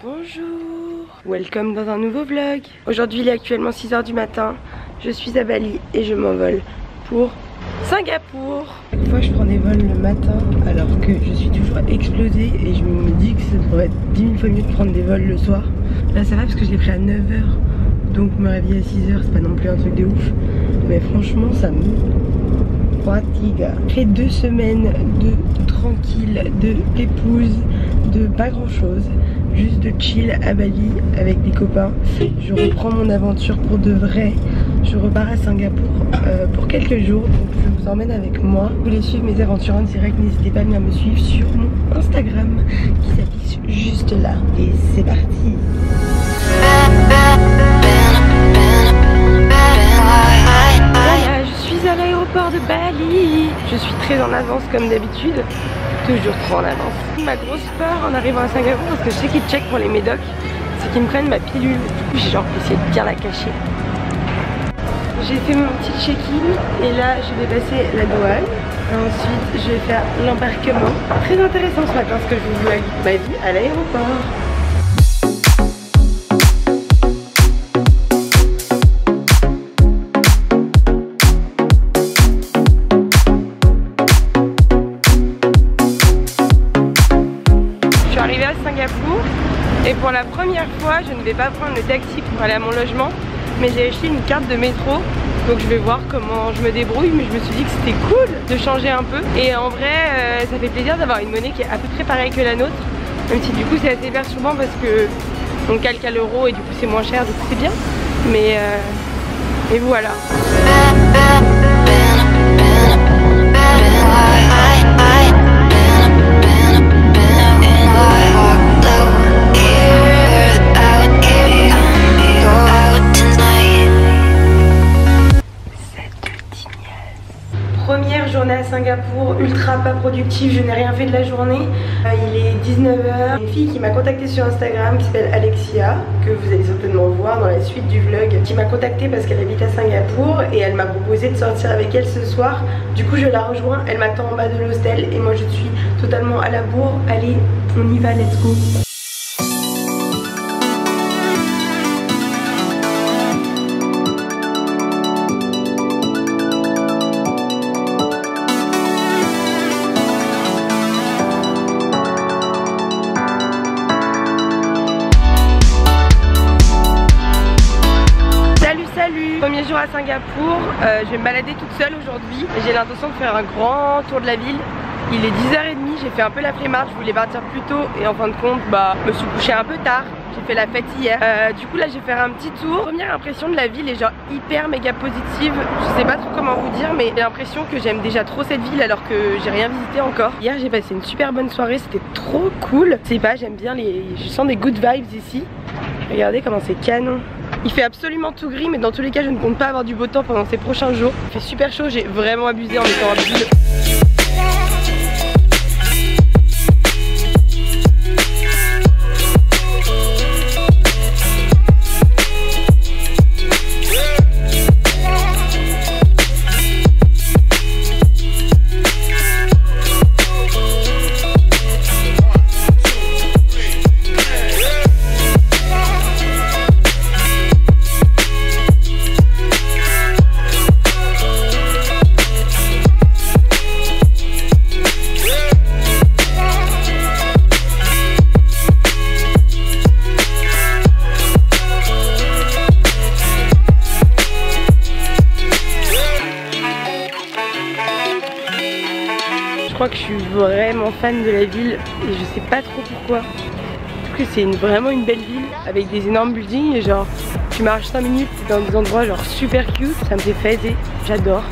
Bonjour, welcome dans un nouveau vlog. Aujourd'hui il est actuellement 6 h du matin. Je suis à Bali et je m'envole pour Singapour. Chaque fois je prends des vols le matin alors que je suis toujours explosée et je me dis que ça devrait être 10 000 fois mieux de prendre des vols le soir. Là ça va parce que je l'ai pris à 9 h, donc me réveiller à 6 h c'est pas non plus un truc de ouf. Mais franchement ça me fatigue. Après 2 semaines de tranquille, de pépouze, de pas grand chose, juste de chill à Bali avec des copains. Je reprends mon aventure pour de vrai. Je repars à Singapour pour quelques jours, donc je vous emmène avec moi. Si vous voulez suivre mes aventures en direct, n'hésitez pas à venir me suivre sur mon Instagram qui s'affiche juste là. Et c'est parti. Voilà, je suis à l'aéroport de Bali. Je suis très en avance comme d'habitude. Toujours trop en avance. Ma grosse peur en arrivant à Singapour, parce que je sais qu'ils checkent pour les médocs, c'est qu'ils me prennent ma pilule. Du coup j'ai genre essayé de bien la cacher. J'ai fait mon petit check-in et là je vais passer la douane. Ensuite je vais faire l'embarquement. Très intéressant ce matin ce que je vous vlog ma vie à l'aéroport. Singapour et pour la première fois je ne vais pas prendre le taxi pour aller à mon logement, mais j'ai acheté une carte de métro, donc je vais voir comment je me débrouille. Mais je me suis dit que c'était cool de changer un peu et en vrai ça fait plaisir d'avoir une monnaie qui est à peu près pareille que la nôtre, même si du coup c'est assez perturbant parce que on calque à l'euro et du coup c'est moins cher, du coup c'est bien, mais voilà. Première journée à Singapour, ultra pas productive, je n'ai rien fait de la journée. Il est 19 h. Une fille qui m'a contactée sur Instagram qui s'appelle Alexia, que vous allez certainement voir dans la suite du vlog, qui m'a contactée parce qu'elle habite à Singapour et elle m'a proposé de sortir avec elle ce soir. Du coup je la rejoins, elle m'attend en bas de l'hostel et moi je suis totalement à la bourre. Allez, on y va, let's go. Premier jour à Singapour, je vais me balader toute seule aujourd'hui. J'ai l'intention de faire un grand tour de la ville. Il est 10 h 30, j'ai fait un peu la flemmarde, je voulais partir plus tôt et en fin de compte je me suis couchée un peu tard. J'ai fait la fête hier. Du coup là je vais faire un petit tour. Première impression de la ville est genre hyper méga positive. Je sais pas trop comment vous dire, mais j'ai l'impression que j'aime déjà trop cette ville alors que j'ai rien visité encore. Hier j'ai passé une super bonne soirée, c'était trop cool. Je sais pas, j'aime bien je sens des good vibes ici. Regardez comment c'est canon. Il fait absolument tout gris, mais dans tous les cas je ne compte pas avoir du beau temps pendant ces prochains jours. Il fait super chaud, j'ai vraiment abusé en étant en bulle. Je crois que je suis vraiment fan de la ville et je sais pas trop pourquoi. Parce que c'est vraiment une belle ville avec des énormes buildings et genre tu marches 5 minutes dans des endroits genre super cute, ça me fait phaser, j'adore.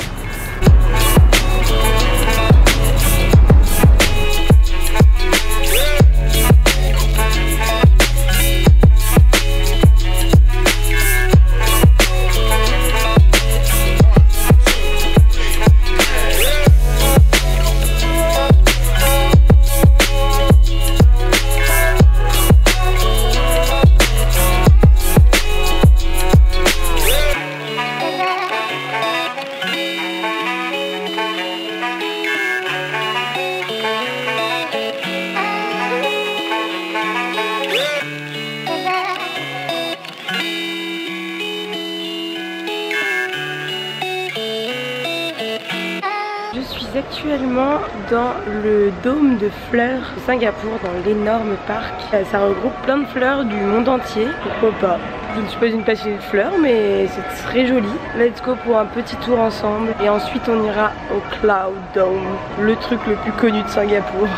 actuellement dans le dôme de fleurs de Singapour, dans l'énorme parc. Ça regroupe plein de fleurs du monde entier, pourquoi pas. Je ne suis pas une passionnée de fleurs, mais c'est très joli. Let's go pour un petit tour ensemble. Et ensuite on ira au Cloud Dome, le truc le plus connu de Singapour.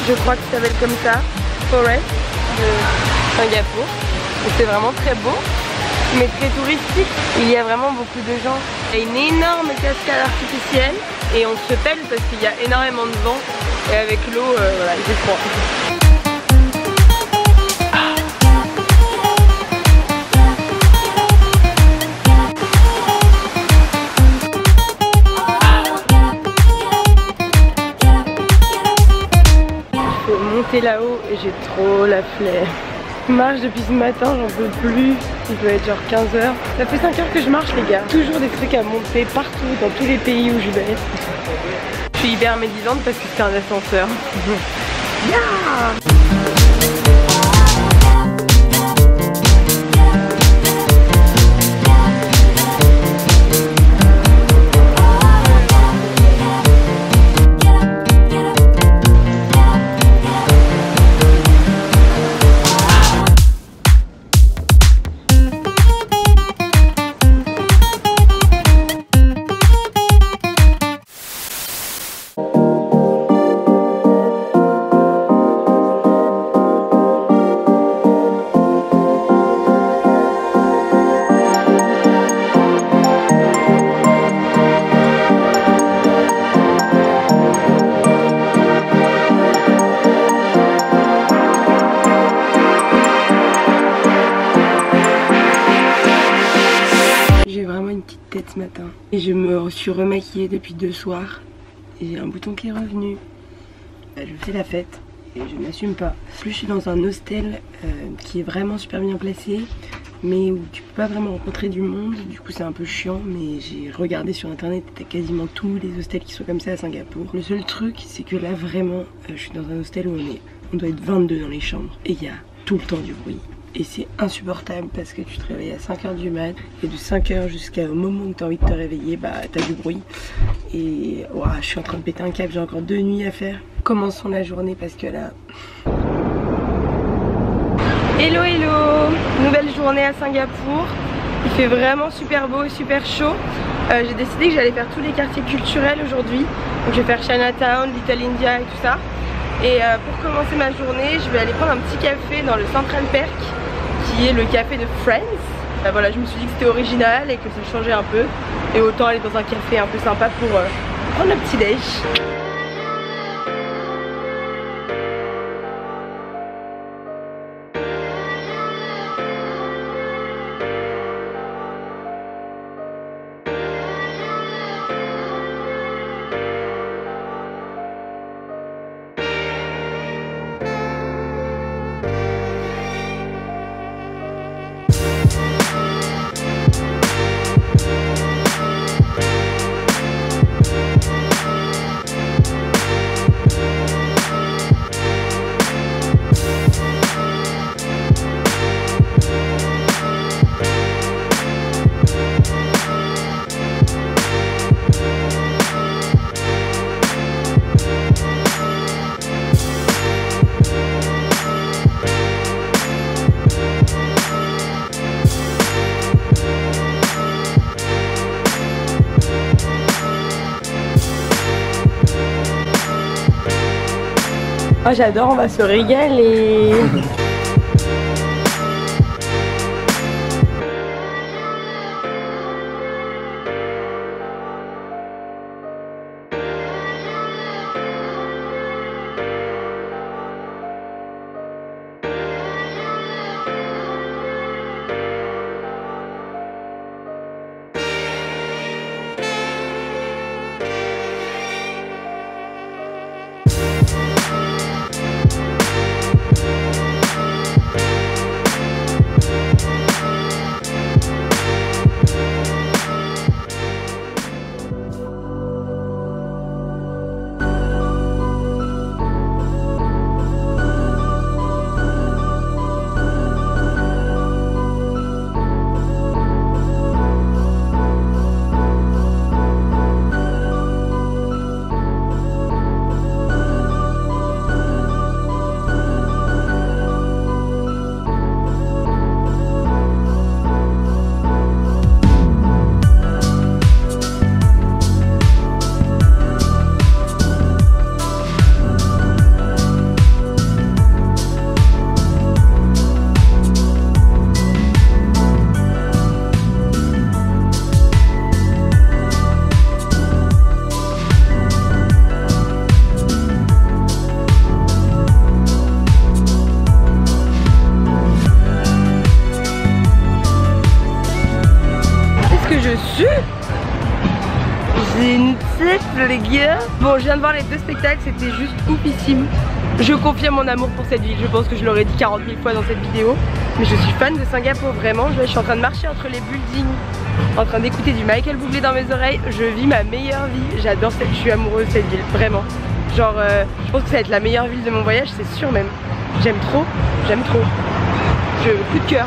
Je crois que ça s'appelle comme ça, Forest de Singapour. C'est vraiment très beau, mais très touristique. Il y a vraiment beaucoup de gens. Il y a une énorme cascade artificielle et on se pèle parce qu'il y a énormément de vent et avec l'eau, voilà, il fait froid. Là-haut et j'ai trop la flemme. Je marche depuis ce matin, j'en peux plus. Il doit être genre 15h. Ça fait 5 heures que je marche les gars. Toujours des trucs à monter partout dans tous les pays où je vais. Je suis hyper médisante parce que c'est un ascenseur. Yeah. Ce matin et je me suis remaquillée depuis 2 soirs et j'ai un bouton qui est revenu. Je fais la fête et je n'assume pas. Plus je suis dans un hostel qui est vraiment super bien placé mais où tu peux pas vraiment rencontrer du monde, du coup c'est un peu chiant, mais j'ai regardé sur internet, t'as quasiment tous les hostels qui sont comme ça à Singapour. Le seul truc c'est que là vraiment je suis dans un hostel où on doit être 22 dans les chambres et il y a tout le temps du bruit. Et c'est insupportable parce que tu te réveilles à 5h du mat et de 5h jusqu'au moment où tu as envie de te réveiller, bah t'as du bruit. Et ouah, je suis en train de péter un câble, j'ai encore 2 nuits à faire. Commençons la journée parce que là... Hello hello, nouvelle journée à Singapour. Il fait vraiment super beau et super chaud. J'ai décidé que j'allais faire tous les quartiers culturels aujourd'hui. Donc je vais faire Chinatown, Little India et tout ça. Et pour commencer ma journée, je vais aller prendre un petit café dans le Central Perk, qui est le café de Friends. Voilà, je me suis dit que c'était original et que ça changeait un peu. Et autant aller dans un café un peu sympa pour prendre le petit déj. Oh, j'adore, on va se régaler. je suis. J'ai une tête les gars. Bon, je viens de voir les 2 spectacles, c'était juste oufissime. Je confirme mon amour pour cette ville, je pense que je l'aurais dit 40 000 fois dans cette vidéo. Mais je suis fan de Singapour, vraiment. Je suis en train de marcher entre les buildings, en train d'écouter du Michael Bublé dans mes oreilles. Je vis ma meilleure vie, j'adore je suis amoureuse de cette ville, vraiment. Genre, je pense que ça va être la meilleure ville de mon voyage, c'est sûr même. J'aime trop, j'aime trop. Coup de cœur.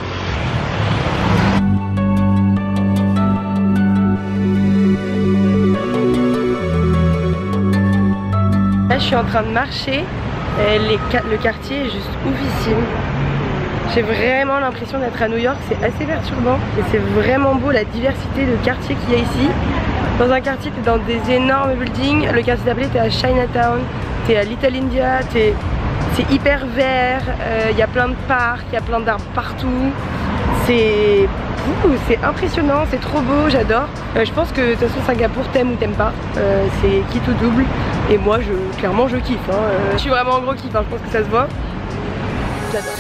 Là, je suis en train de marcher. Le quartier est juste oufissime. J'ai vraiment l'impression d'être à New York, c'est assez perturbant. Et c'est vraiment beau la diversité de quartiers qu'il y a ici. Dans un quartier, t'es dans des énormes buildings. Le quartier d'après, t'es à Chinatown, t'es à Little India, c'est hyper vert, il y a plein de parcs, il y a plein d'arbres partout. C'est impressionnant, c'est trop beau, j'adore. Je pense que de toute façon Singapour t'aimes ou t'aimes pas, c'est quitte ou double. Et moi clairement je kiffe, hein. Je suis vraiment en gros kiff, hein. Je pense que ça se voit. J'adore.